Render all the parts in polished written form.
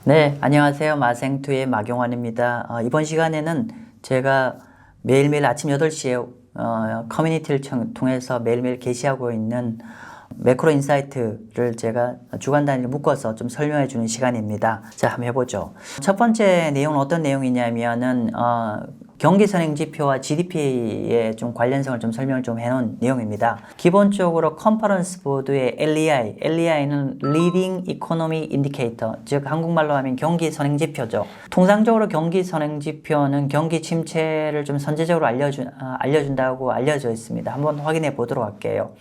네, 안녕하세요. 마생투의 마경환입니다. 이번 시간에는 제가 매일매일 아침 8시에 커뮤니티를 통해서 매일매일 게시하고 있는 매크로 인사이트를 제가 주간 단위로 묶어서 좀 설명해 주는 시간입니다. 자, 한번 해보죠. 첫 번째 내용은 어떤 내용이냐면은 경기 선행 지표와 GDP의 좀 관련성을 좀 설명을 좀 해놓은 내용입니다. 기본적으로 컨퍼런스 보드의 LEI는 Leading Economy Indicator, 즉 한국말로 하면 경기 선행 지표죠. 통상적으로 경기 선행 지표는 경기 침체를 좀 선제적으로 알려준다고 알려져 있습니다. 한번 확인해 보도록 할게요.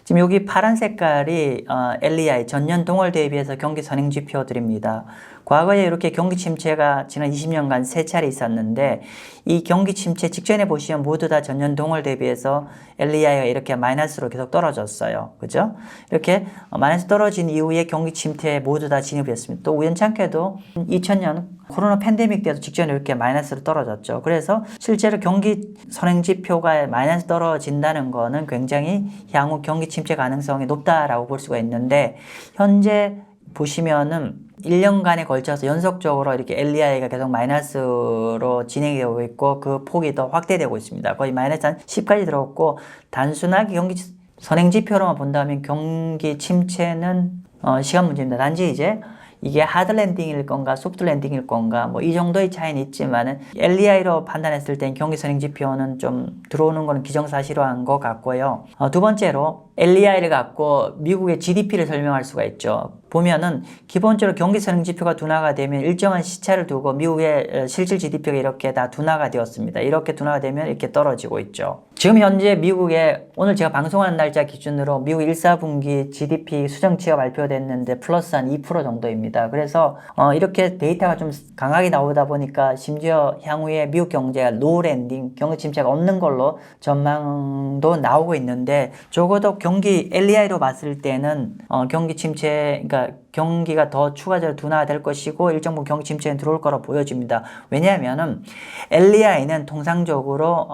지금 여기 파란 색깔이 LEI, 전년 동월 대비해서 경기 선행 지표들입니다. 과거에 이렇게 경기 침체가 지난 20년간 3차례 있었는데 이 경기 침체 직전에 보시면 모두 다 전년 동월 대비해서 LEI가 이렇게 마이너스로 계속 떨어졌어요. 그죠? 이렇게 마이너스 떨어진 이후에 경기 침체에 모두 다 진입했습니다. 또 우연찮게도 2000년 코로나 팬데믹 때도 직전에 이렇게 마이너스로 떨어졌죠. 그래서 실제로 경기 선행 지표가 마이너스 떨어진다는 거는 굉장히 향후 경기 침체 가능성이 높다라고 볼 수가 있는데, 현재 보시면은 1년간에 걸쳐서 연속적으로 이렇게 LEI가 계속 마이너스로 진행되고 있고 그 폭이 더 확대되고 있습니다. 거의 마이너스 한 10까지 들어갔고, 단순하게 경기 선행 지표로만 본다면 경기 침체는 시간 문제입니다. 단지 이제 이게 하드 랜딩일 건가 소프트 랜딩일 건가 뭐 이 정도의 차이는 있지만은 LEI로 판단했을 땐 경기 선행 지표는 좀 들어오는 거는 기정사실화한 것 같고요. 두 번째로 LEI를 갖고 미국의 GDP를 설명할 수가 있죠. 보면은 기본적으로 경기 선행 지표가 둔화가 되면 일정한 시차를 두고 미국의 실질 GDP가 이렇게 다 둔화가 되었습니다. 이렇게 둔화가 되면 이렇게 떨어지고 있죠. 지금 현재 미국의 오늘 제가 방송하는 날짜 기준으로 미국 1사분기 GDP 수정치가 발표됐는데 플러스 한 2% 정도입니다. 그래서 이렇게 데이터가 좀 강하게 나오다 보니까 심지어 향후에 미국 경제가 노 랜딩, 경기 침체가 없는 걸로 전망도 나오고 있는데, 적어도 경기 LEI로 봤을 때는 경기 침체, 그러니까 경기가 더 추가적으로 둔화될 것이고 일정 부분 경기 침체는 들어올 거로 보여집니다. 왜냐하면은 LEI는 통상적으로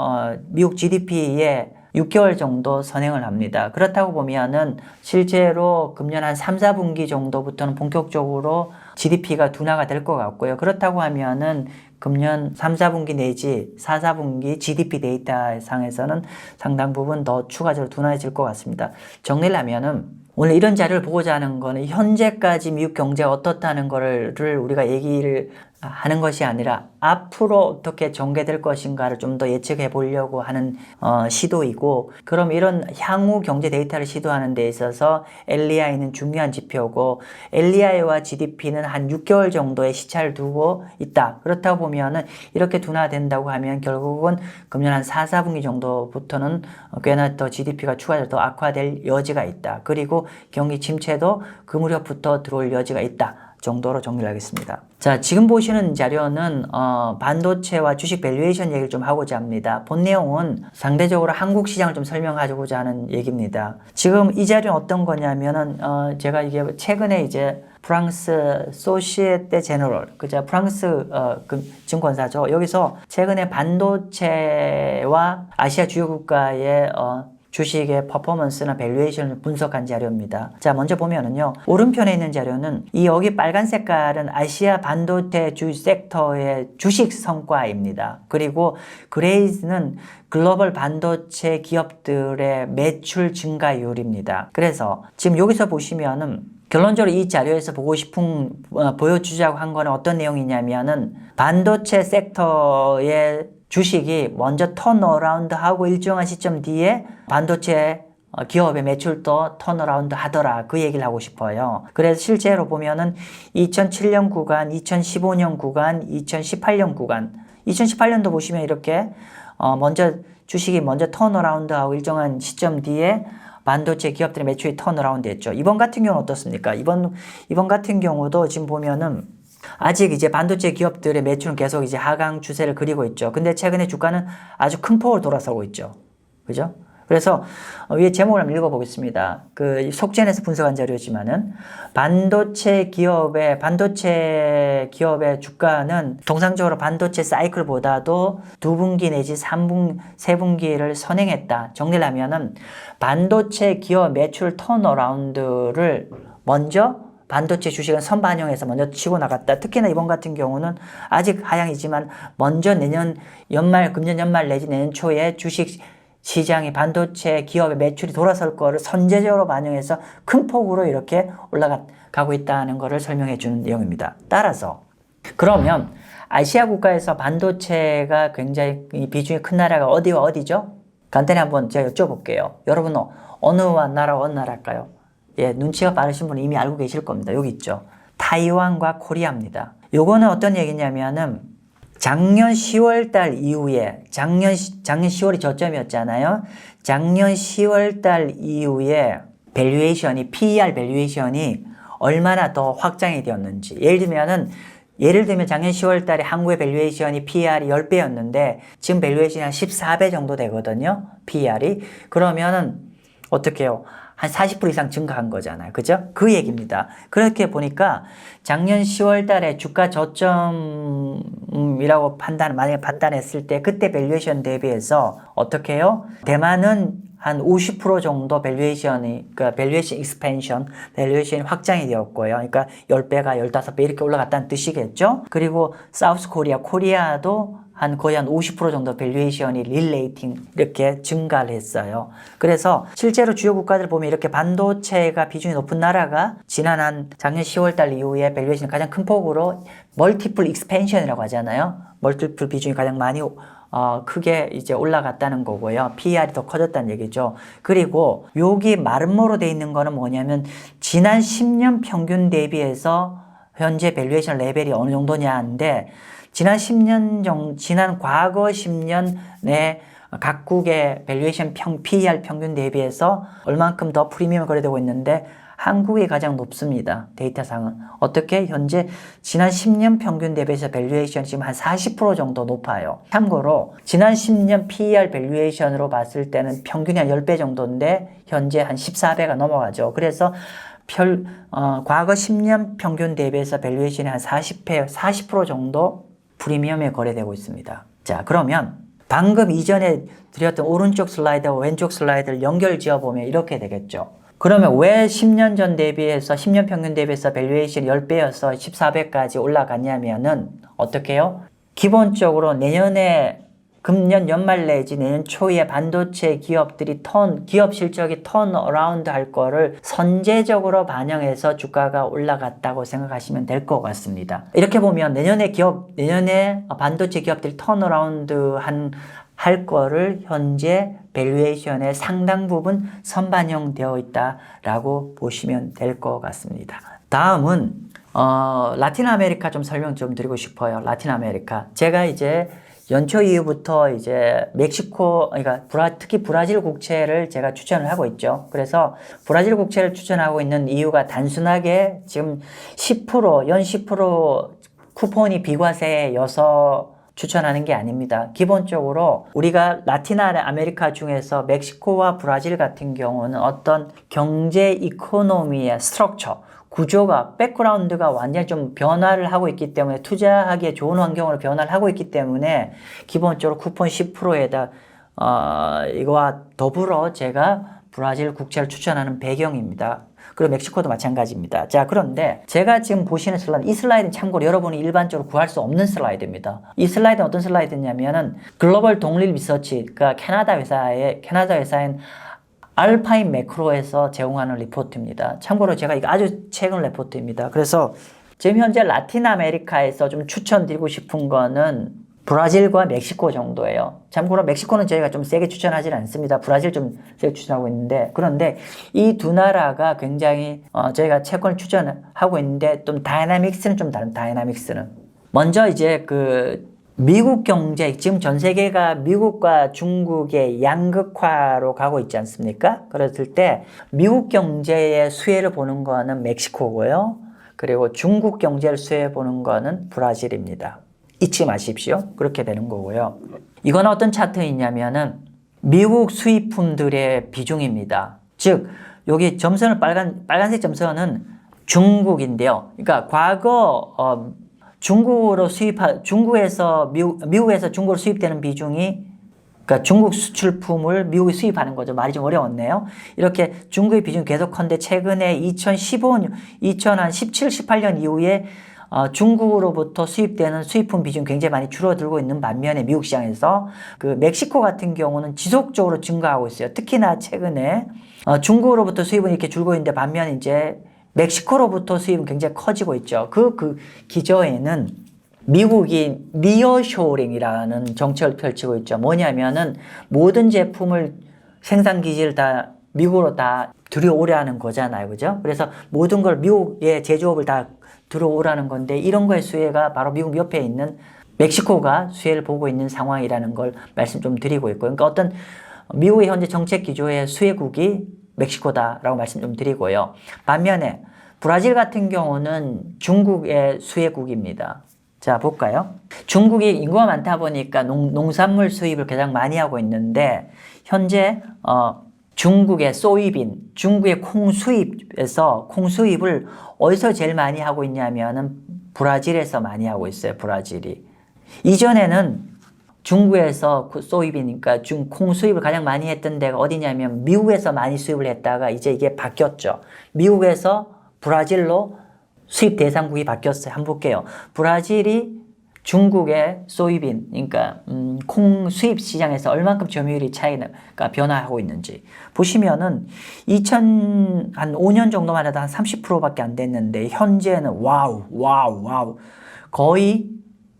미국 GDP의 6개월 정도 선행을 합니다. 그렇다고 보면은 실제로 금년 한 3, 4분기 정도부터는 본격적으로 GDP가 둔화가 될 것 같고요. 그렇다고 하면은 금년 3, 4분기 내지 4, 4분기 GDP 데이터 상에서는 상당 부분 더 추가적으로 둔화해질 것 같습니다. 정리를 하면은 오늘 이런 자료를 보고자 하는 거는 현재까지 미국 경제가 어떻다는 거를 우리가 얘기를 하는 것이 아니라 앞으로 어떻게 전개될 것인가를 좀 더 예측해 보려고 하는 시도이고, 그럼 이런 향후 경제 데이터를 시도하는 데 있어서 LEI는 중요한 지표고 LEI와 GDP는 한 6개월 정도의 시차를 두고 있다. 그렇다고 보면은 이렇게 둔화된다고 하면 결국은 금년 한 4, 4분기 정도부터는 꽤나 더 GDP가 추가적으로 더 악화될 여지가 있다. 그리고 경기 침체도 그 무렵부터 들어올 여지가 있다 정도로 정리를 하겠습니다. 자, 지금 보시는 자료는 반도체와 주식 밸류에이션 얘기를 좀 하고자 합니다. 본 내용은 상대적으로 한국 시장을 좀 설명하고자 하는 얘기입니다. 지금 이 자료는 어떤 거냐면은 제가 이게 최근에 이제 프랑스 소시에테 제너럴, 그죠? 프랑스 증권사죠. 여기서 최근에 반도체와 아시아 주요 국가의 주식의 퍼포먼스나 밸류에이션을 분석한 자료입니다. 자, 먼저 보면은요, 오른편에 있는 자료는 여기 빨간 색깔은 아시아 반도체 주 섹터의 주식 성과입니다. 그리고 그레이는 글로벌 반도체 기업들의 매출 증가율입니다. 그래서 지금 여기서 보시면은 결론적으로 이 자료에서 보여주자고 한 거는 어떤 내용이냐면은 반도체 섹터의 주식이 먼저 턴어라운드 하고 일정한 시점 뒤에 반도체 기업의 매출도 턴어라운드 하더라, 그 얘기를 하고 싶어요. 그래서 실제로 보면은 2007년 구간, 2015년 구간, 2018년 구간, 2018년도 보시면 이렇게 주식이 먼저 턴어라운드 하고 일정한 시점 뒤에 반도체 기업들의 매출이 턴어라운드 했죠. 이번 같은 경우는 어떻습니까? 이번 같은 경우도 지금 보면은 아직 이제 반도체 기업들의 매출은 계속 이제 하강 추세를 그리고 있죠. 근데 최근에 주가는 아주 큰 폭으로 돌아서고 있죠. 그죠? 그래서 위에 제목을 한번 읽어보겠습니다. 그 속젠에서 분석한 자료지만은 반도체 기업의 주가는 통상적으로 반도체 사이클보다도 2분기 내지 3분기를 선행했다. 정리를 하면은 반도체 기업 매출 턴어라운드를 먼저 반도체 주식은 선반영해서 먼저 치고 나갔다. 특히나 이번 같은 경우는 아직 하향이지만 먼저 내년 연말, 금년 연말 내지 내년 초에 주식 시장이 반도체 기업의 매출이 돌아설 거를 선제적으로 반영해서 큰 폭으로 이렇게 올라가고 있다는 것을 설명해 주는 내용입니다. 따라서 그러면 아시아 국가에서 반도체가 굉장히 비중이 큰 나라가 어디와 어디죠? 간단히 한번 제가 여쭤볼게요. 여러분 어느 나라일까요? 예, 눈치가 빠르신 분은 이미 알고 계실 겁니다. 여기 있죠. 타이완과 코리아입니다. 요거는 어떤 얘기냐면은 작년 10월 달 이후에 작년 10월이 저점이었잖아요. 작년 10월 달 이후에 밸류에이션이 PER 밸류에이션이 얼마나 더 확장이 되었는지. 예를 들면 작년 10월 달에 한국의 밸류에이션이 PER이 10배였는데 지금 밸류에이션이 한 14배 정도 되거든요. PER이. 그러면은 어떻게 해요? 한 40% 이상 증가한 거잖아요. 그죠? 그 얘기입니다. 그렇게 보니까 작년 10월 달에 주가 저점이라고 만약에 판단했을 때 그때 밸류에이션 대비해서 어떻게 해요? 대만은 한 50% 정도 그러니까 밸류에이션 익스펜션, 밸류에이션이 확장이 되었고요. 그러니까 10배가 15배 이렇게 올라갔다는 뜻이겠죠? 그리고 사우스 코리아도 거의 한 50% 정도 밸류에이션이 릴레이팅 이렇게 증가를 했어요. 그래서 실제로 주요 국가들 보면 이렇게 반도체가 비중이 높은 나라가 작년 10월 달 이후에 밸류에이션이 가장 큰 폭으로 멀티플 익스펜션이라고 하잖아요. 멀티플 비중이 가장 많이 크게 이제 올라갔다는 거고요. PER이 더 커졌다는 얘기죠. 그리고 여기 마름모로 돼 있는 거는 뭐냐면 지난 10년 평균 대비해서 현재 밸류에이션 레벨이 어느 정도냐인데 지난 과거 10년의 각국의 밸류에이션 PER 평균 대비해서 얼만큼 더 프리미엄이 거래되고 있는데 한국이 가장 높습니다. 데이터상은. 어떻게? 현재 지난 10년 평균 대비해서 밸류에이션이 지금 한 40% 정도 높아요. 참고로 지난 10년 PER 밸류에이션으로 봤을 때는 평균이 한 10배 정도인데 현재 한 14배가 넘어가죠. 그래서 과거 10년 평균 대비해서 밸류에이션이 한 40% 정도 프리미엄에 거래되고 있습니다. 자, 그러면 방금 이전에 드렸던 오른쪽 슬라이드와 왼쪽 슬라이드를 연결 지어보면 이렇게 되겠죠. 그러면 왜 10년 전 대비해서 10년 평균 대비해서 밸류에이션이 10배여서 14배까지 올라갔냐면은 어떻게 해요? 기본적으로 금년 연말 내지 내년 초에 반도체 기업들이 기업 실적이 턴 어라운드 할 거를 선제적으로 반영해서 주가가 올라갔다고 생각하시면 될 것 같습니다. 이렇게 보면 내년에 반도체 기업들이 턴 어라운드 할 거를 현재 밸류에이션의 상당 부분 선반영되어 있다라고 보시면 될 것 같습니다. 다음은 라틴 아메리카 좀 설명 좀 드리고 싶어요. 라틴 아메리카. 제가 이제 연초 이후부터 이제 멕시코, 그러니까 특히 브라질 국채를 제가 추천을 하고 있죠. 그래서 브라질 국채를 추천하고 있는 이유가 단순하게 지금 연 10% 쿠폰이 비과세여서 추천하는 게 아닙니다. 기본적으로 우리가 라틴 아메리카 중에서 멕시코와 브라질 같은 경우는 어떤 경제 이코노미의 스트럭처, 구조가, 백그라운드가 완전히 좀 변화를 하고 있기 때문에 투자하기에 좋은 환경으로 변화를 하고 있기 때문에 기본적으로 쿠폰 10%에다 이거와 더불어 제가 브라질 국채를 추천하는 배경입니다. 그리고 멕시코도 마찬가지입니다. 자, 그런데 제가 지금 보시는 이 슬라이드는 참고로 여러분이 일반적으로 구할 수 없는 슬라이드입니다. 이 슬라이드는 어떤 슬라이드냐면은 글로벌 동릴 리서치, 그러니까 캐나다 회사인 알파인 매크로에서 제공하는 리포트입니다. 참고로 제가 이거 아주 최근 리포트입니다. 그래서 지금 현재 라틴 아메리카에서 좀 추천드리고 싶은 거는 브라질과 멕시코 정도예요. 참고로 멕시코는 저희가 좀 세게 추천하지 않습니다. 브라질 좀 세게 추천하고 있는데, 그런데 이 두 나라가 굉장히 저희가 채권을 추천하고 있는데 좀 다이나믹스는 좀 다른 다이나믹스는 먼저 이제 미국 경제, 지금 전 세계가 미국과 중국의 양극화로 가고 있지 않습니까? 그랬을 때 미국 경제의 수혜를 보는 거는 멕시코고요. 그리고 중국 경제를 수혜 보는 거는 브라질입니다. 잊지 마십시오. 그렇게 되는 거고요. 이건 어떤 차트이냐면은 미국 수입품들의 비중입니다. 즉 여기 점선을 빨간색 점선은 중국인데요. 그러니까 과거 미국에서 중국으로 수입되는 비중이 그러니까 중국 수출품을 미국이 수입하는 거죠. 말이 좀 어려웠네요. 이렇게 중국의 비중이 계속 컸는데 최근에 2017, 18년 이후에 중국으로부터 수입되는 수입품 비중이 굉장히 많이 줄어들고 있는 반면에 미국 시장에서 그 멕시코 같은 경우는 지속적으로 증가하고 있어요. 특히나 최근에 중국으로부터 수입은 이렇게 줄고 있는데 반면에 이제 멕시코로부터 수입은 굉장히 커지고 있죠. 그 기저에는 미국이 니어쇼링이라는 정책을 펼치고 있죠. 뭐냐면은 모든 제품을 생산 기지를 다 미국으로 다 들여오려는 거잖아요. 그죠? 그래서 모든 걸 미국의 제조업을 다 들어오라는 건데 이런 거의 수혜가 바로 미국 옆에 있는 멕시코가 수혜를 보고 있는 상황이라는 걸 말씀 좀 드리고 있고요. 그러니까 어떤 미국의 현재 정책 기조의 수혜국이 멕시코다라고 말씀 좀 드리고요. 반면에 브라질 같은 경우는 중국의 수혜국입니다. 자, 볼까요? 중국이 인구가 많다 보니까 농산물 수입을 가장 많이 하고 있는데 현재 중국의 소이빈, 중국의 콩 수입을 어디서 제일 많이 하고 있냐면은 브라질에서 많이 하고 있어요. 브라질이. 이전에는 중국에서 소이빈이니까 콩 수입을 가장 많이 했던 데가 어디냐면 미국에서 많이 수입을 했다가 이제 이게 바뀌었죠. 미국에서 브라질로 수입 대상국이 바뀌었어요. 한번 볼게요. 브라질이 중국의 소이빈, 그러니까 콩 수입 시장에서 얼만큼 점유율이 차이가 변화하고 있는지 보시면은 2005년 정도만 해도 한 30%밖에 안 됐는데 현재는 와우 거의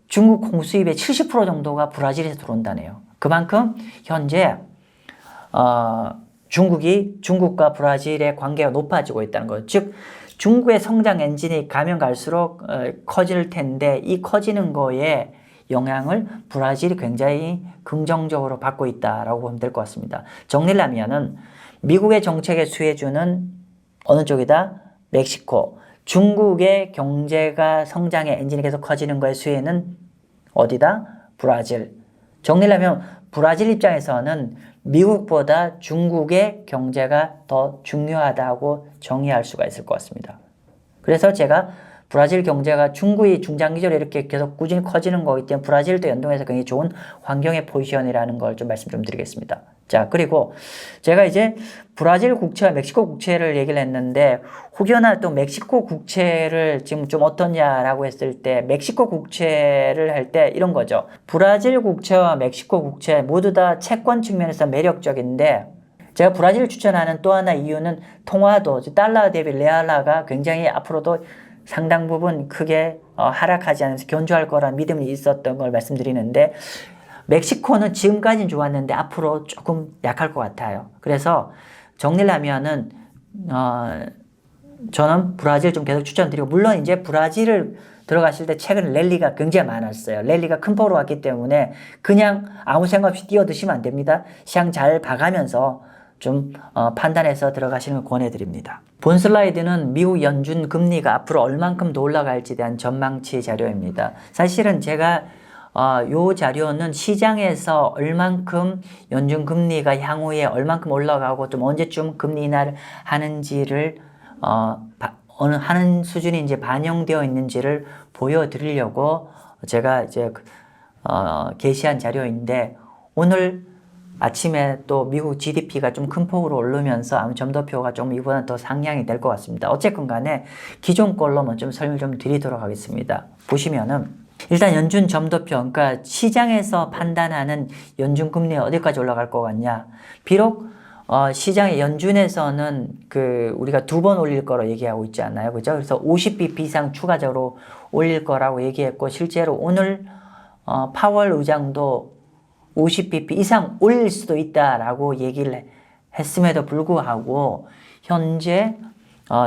중국 콩 수입의 70% 정도가 브라질에서 들어온다네요. 그만큼 현재 중국과 브라질의 관계가 높아지고 있다는 거죠. 즉 중국의 성장 엔진이 가면 갈수록 커질 텐데 이 커지는 거에 영향을 브라질이 굉장히 긍정적으로 받고 있다라고 보면 될 것 같습니다. 정리를 하면은 미국의 정책에 수혜주는 어느 쪽이다? 멕시코. 중국의 경제가 성장의 엔진이 계속 커지는 거에 수혜는 어디다? 브라질. 정리를 하면 브라질 입장에서는 미국보다 중국의 경제가 더 중요하다고 정의할 수가 있을 것 같습니다. 그래서 제가 브라질 경제가 중국이 중장기적으로 이렇게 계속 꾸준히 커지는 거기 때문에 브라질도 연동해서 굉장히 좋은 환경의 포지션이라는 걸 좀 말씀 좀 드리겠습니다. 자, 그리고 제가 이제 브라질 국채와 멕시코 국채를 얘기를 했는데 혹여나 또 멕시코 국채를 지금 좀 어떠냐라고 했을 때 멕시코 국채를 할 때 이런 거죠. 브라질 국채와 멕시코 국채 모두 다 채권 측면에서 매력적인데 제가 브라질을 추천하는 또 하나 이유는 통화도 달러 대비 레알화가 굉장히 앞으로도 상당 부분 크게 하락하지 않으면서 견조할 거란 믿음이 있었던 걸 말씀드리는데 멕시코는 지금까지는 좋았는데 앞으로 조금 약할 것 같아요. 그래서 정리를 하면은 저는 브라질 좀 계속 추천드리고 물론 이제 브라질을 들어가실 때 최근 랠리가 굉장히 많았어요. 랠리가 큰 폭으로 왔기 때문에 그냥 아무 생각 없이 뛰어드시면 안 됩니다. 시장 잘 봐가면서 좀 판단해서 들어가시는 걸 권해드립니다. 본 슬라이드는 미국 연준 금리가 앞으로 얼만큼 더 올라갈지에 대한 전망치 자료입니다. 사실은 제가 요 자료는 시장에서 얼만큼 연준 금리가 향후에 얼만큼 올라가고 좀 언제쯤 금리 인하를 하는지를 하는 수준이 이제 반영되어 있는지를 보여드리려고 제가 이제 게시한 자료인데 오늘 아침에 또 미국 GDP가 좀 큰 폭으로 오르면서 아마 점도표가 좀 이보다 더 상향이 될 것 같습니다. 어쨌건 간에 기존 걸로 좀 설명 좀 드리도록 하겠습니다. 보시면은 일단 연준 점도표, 그러니까 시장에서 판단하는 연준 금리 어디까지 올라갈 것 같냐. 비록 시장의 연준에서는 우리가 2번 올릴 거로 얘기하고 있지 않나요? 그죠? 그래서 50bp 이상 추가적으로 올릴 거라고 얘기했고 실제로 오늘 파월 의장도 50bp 이상 올릴 수도 있다라고 얘기를 했음에도 불구하고 현재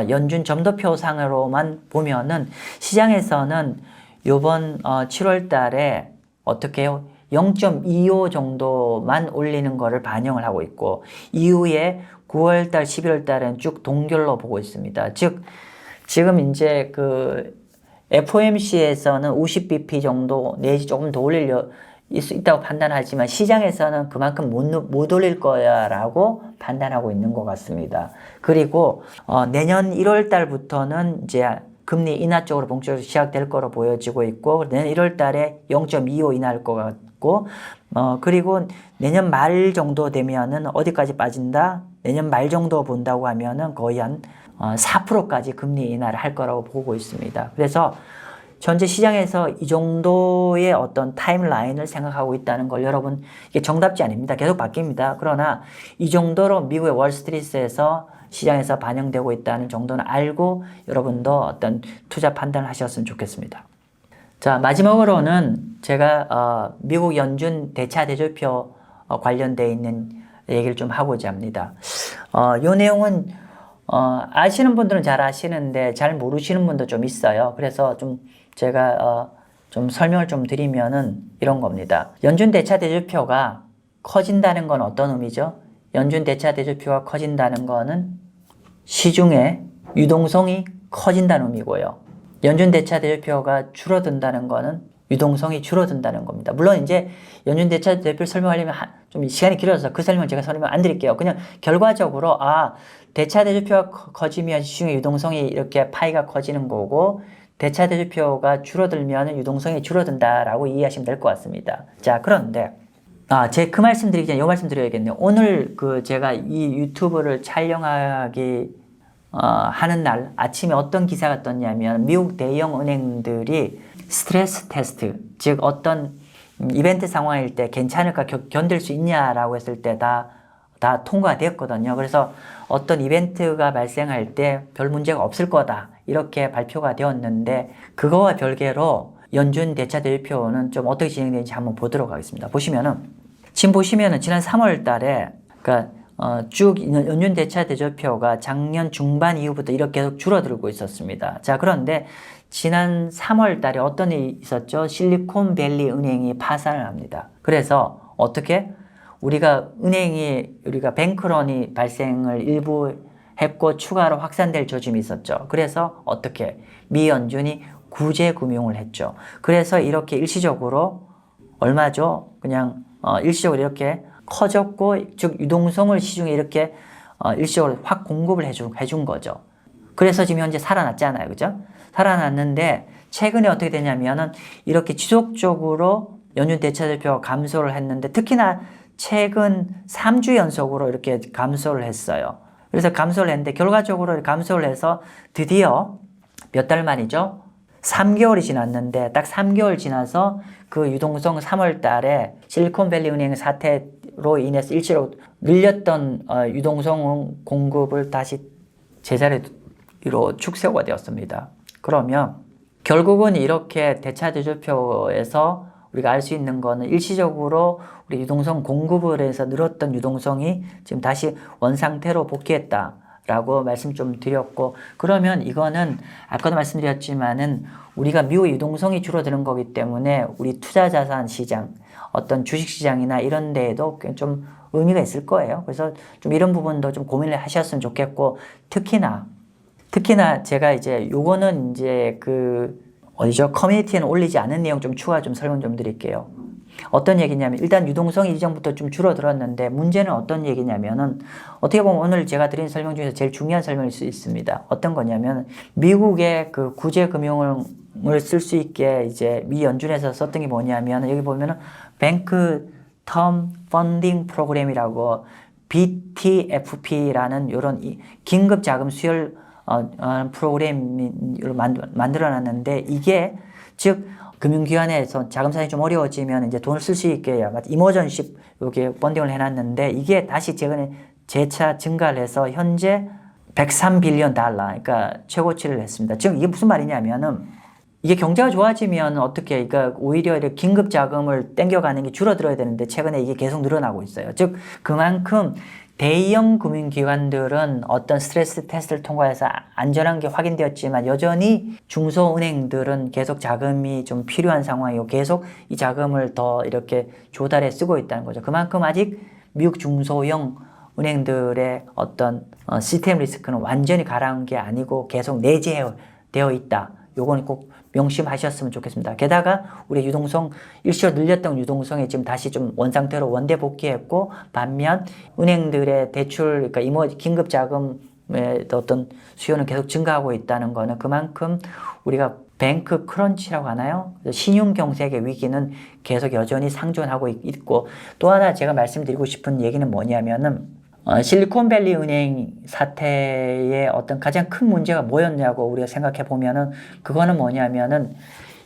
연준 점도표상으로만 보면은 시장에서는 이번 7월 달에 어떻게 해요? 0.25 정도만 올리는 거를 반영을 하고 있고 이후에 9월 달, 11월 달은 쭉 동결로 보고 있습니다. 즉 지금 이제 FOMC에서는 50bp 정도 내지 조금 더 올릴 수 있다고 판단하지만 시장에서는 그만큼 못 올릴 거야 라고 판단하고 있는 것 같습니다. 그리고 내년 1월 달부터는 이제 금리 인하 쪽으로 본격적으로 시작될 거로 보여지고 있고 내년 1월 달에 0.25 인하할 것 있고, 그리고 내년 말 정도 되면은 어디까지 빠진다? 내년 말 정도 본다고 하면은 거의 한 4%까지 금리 인하를 할 거라고 보고 있습니다. 그래서 현재 시장에서 이 정도의 어떤 타임라인을 생각하고 있다는 걸 여러분, 이게 정답지 아닙니다. 계속 바뀝니다. 그러나 이 정도로 미국의 월스트리트에서 시장에서 반영되고 있다는 정도는 알고 여러분도 어떤 투자 판단을 하셨으면 좋겠습니다. 자, 마지막으로는 제가 미국 연준 대차 대조표 관련되어 있는 얘기를 좀 하고자 합니다. 이 내용은 아시는 분들은 잘 아시는데 잘 모르시는 분도 좀 있어요. 그래서 좀 제가 좀 설명을 좀 드리면은 이런 겁니다. 연준 대차 대조표가 커진다는 건 어떤 의미죠? 연준 대차 대조표가 커진다는 거는 시중에 유동성이 커진다는 의미고요. 연준 대차 대조표가 줄어든다는 거는 유동성이 줄어든다는 겁니다. 물론 이제 연준 대차 대조표를 설명하려면 좀 시간이 길어서 그 설명 제가 설명 안 드릴게요. 그냥 결과적으로 대차 대조표가 커지면 시중의 유동성이 이렇게 파이가 커지는 거고 대차 대조표가 줄어들면 유동성이 줄어든다라고 이해하시면 될 것 같습니다. 자, 그런데 제 그 말씀 드리기 전에 이 말씀 드려야겠네요. 오늘 제가 이 유튜브를 촬영하기 하는 날 아침에 어떤 기사가 떴냐면 미국 대형 은행들이 스트레스 테스트, 즉 어떤 이벤트 상황일 때 괜찮을까 견딜 수 있냐라고 했을 때 다 통과가 되었거든요. 그래서 어떤 이벤트가 발생할 때 별 문제가 없을 거다 이렇게 발표가 되었는데 그거와 별개로 연준 대차 대조표는 좀 어떻게 진행되는지 한번 보도록 하겠습니다. 지금 보시면은 지난 3월 달에 그러니까 쭉 연준 대차 대조표가 작년 중반 이후부터 이렇게 계속 줄어들고 있었습니다. 자, 그런데 지난 3월 달에 어떤 일이 있었죠? 실리콘밸리 은행이 파산을 합니다. 그래서 어떻게? 우리가 뱅크런이 발생을 일부 했고 추가로 확산될 조짐이 있었죠. 그래서 어떻게? 미 연준이 구제 금융을 했죠. 그래서 이렇게 일시적으로 얼마죠? 그냥 일시적으로 이렇게 커졌고, 즉 유동성을 시중에 이렇게 일시적으로 확 공급을 해준 거죠. 그래서 지금 현재 살아났잖아요, 그죠? 살아났는데 최근에 어떻게 되냐면은 이렇게 지속적으로 연준 대차 대표가 감소를 했는데 특히나 최근 3주 연속으로 이렇게 감소를 했어요. 그래서 감소를 했는데 결과적으로 감소를 해서 드디어 몇 달 만이죠? 3개월이 지났는데 딱 3개월 지나서 그 유동성 3월 달에 실리콘밸리 은행 사태로 인해서 일시로 늘렸던 유동성 공급을 다시 제자리로 축소가 되었습니다. 그러면 결국은 이렇게 대차 대조표에서 우리가 알 수 있는 거는 일시적으로 우리 유동성 공급을 해서 늘었던 유동성이 지금 다시 원상태로 복귀했다라고 말씀 좀 드렸고, 그러면 이거는 아까도 말씀드렸지만은 우리가 미국 유동성이 줄어드는 거기 때문에 우리 투자자산 시장, 어떤 주식시장이나 이런 데에도 좀 의미가 있을 거예요. 그래서 좀 이런 부분도 좀 고민을 하셨으면 좋겠고, 특히나 제가 이제 요거는 이제 커뮤니티에는 올리지 않은 내용 좀 추가 좀 설명 좀 드릴게요. 어떤 얘기냐면 일단 유동성이 이전부터 좀 줄어들었는데 문제는 어떤 얘기냐면은 어떻게 보면 오늘 제가 드린 설명 중에서 제일 중요한 설명일 수 있습니다. 어떤 거냐면 미국의 그 구제 금융을 쓸 수 있게 이제 미 연준에서 썼던 게 뭐냐면 여기 보면은 뱅크 텀 펀딩 프로그램이라고 BTFP라는 이런 긴급 자금 수혈 프로그램을 만들어 놨는데 이게 즉 금융기관에서 자금사정이 좀 어려워지면 이제 돈을 쓸 수 있게 이머전시 이렇게 펀딩을 해놨는데 이게 다시 최근에 재차 증가를 해서 현재 103빌리언 달러, 그러니까 최고치를 했습니다. 즉 이게 무슨 말이냐면은 이게 경제가 좋아지면 어떻게, 그러니까 오히려 이렇게 긴급 자금을 땡겨가는 게 줄어들어야 되는데 최근에 이게 계속 늘어나고 있어요. 즉 그만큼 대형 금융기관들은 어떤 스트레스 테스트를 통과해서 안전한 게 확인되었지만 여전히 중소은행들은 계속 자금이 좀 필요한 상황이고 계속 이 자금을 더 이렇게 조달해 쓰고 있다는 거죠. 그만큼 아직 미국 중소형 은행들의 어떤 시스템 리스크는 완전히 가라앉은 게 아니고 계속 내재되어 있다. 요건 꼭 명심하셨으면 좋겠습니다. 게다가 우리 유동성, 일시로 늘렸던 유동성이 지금 다시 좀 원상태로 원대 복귀했고, 반면 은행들의 대출, 그러니까 긴급 자금 어떤 수요는 계속 증가하고 있다는 거는 그만큼 우리가 뱅크 크런치라고 하나요? 신용 경색의 위기는 계속 여전히 상존하고 있고, 또 하나 제가 말씀드리고 싶은 얘기는 뭐냐면은 실리콘밸리 은행 사태의 어떤 가장 큰 문제가 뭐였냐고 우리가 생각해 보면은 그거는 뭐냐면은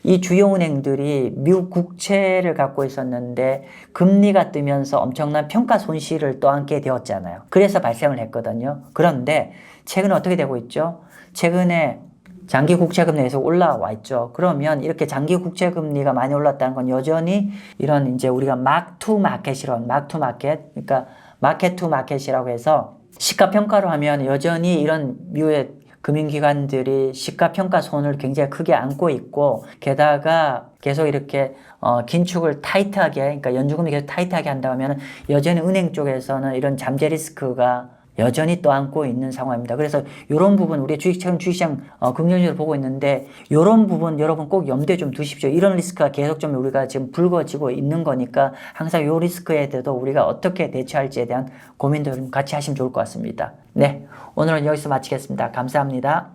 이 주요 은행들이 미국 국채를 갖고 있었는데 금리가 뜨면서 엄청난 평가 손실을 떠안게 되었잖아요. 그래서 발생을 했거든요. 그런데 최근에 어떻게 되고 있죠? 최근에 장기 국채 금리가 계속 올라와 있죠. 그러면 이렇게 장기 국채 금리가 많이 올랐다는 건 여전히 이런 이제 우리가 마크 투 마켓, 그러니까 마켓 투 마켓이라고 해서 시가 평가로 하면 여전히 이런 미국의 금융기관들이 시가평가손을 굉장히 크게 안고 있고, 게다가 계속 이렇게 긴축을 타이트하게, 그러니까 연준금리 계속 타이트하게 한다고 하면 여전히 은행 쪽에서는 이런 잠재 리스크가 여전히 또 안고 있는 상황입니다. 그래서 이런 부분 우리 최근 주식시장 긍정적으로 보고 있는데, 이런 부분 여러분 꼭 염두에 좀 두십시오. 이런 리스크가 계속 좀 우리가 지금 불거지고 있는 거니까 항상 이 리스크에 대해서 우리가 어떻게 대처할지에 대한 고민도 좀 같이 하시면 좋을 것 같습니다. 네, 오늘은 여기서 마치겠습니다. 감사합니다.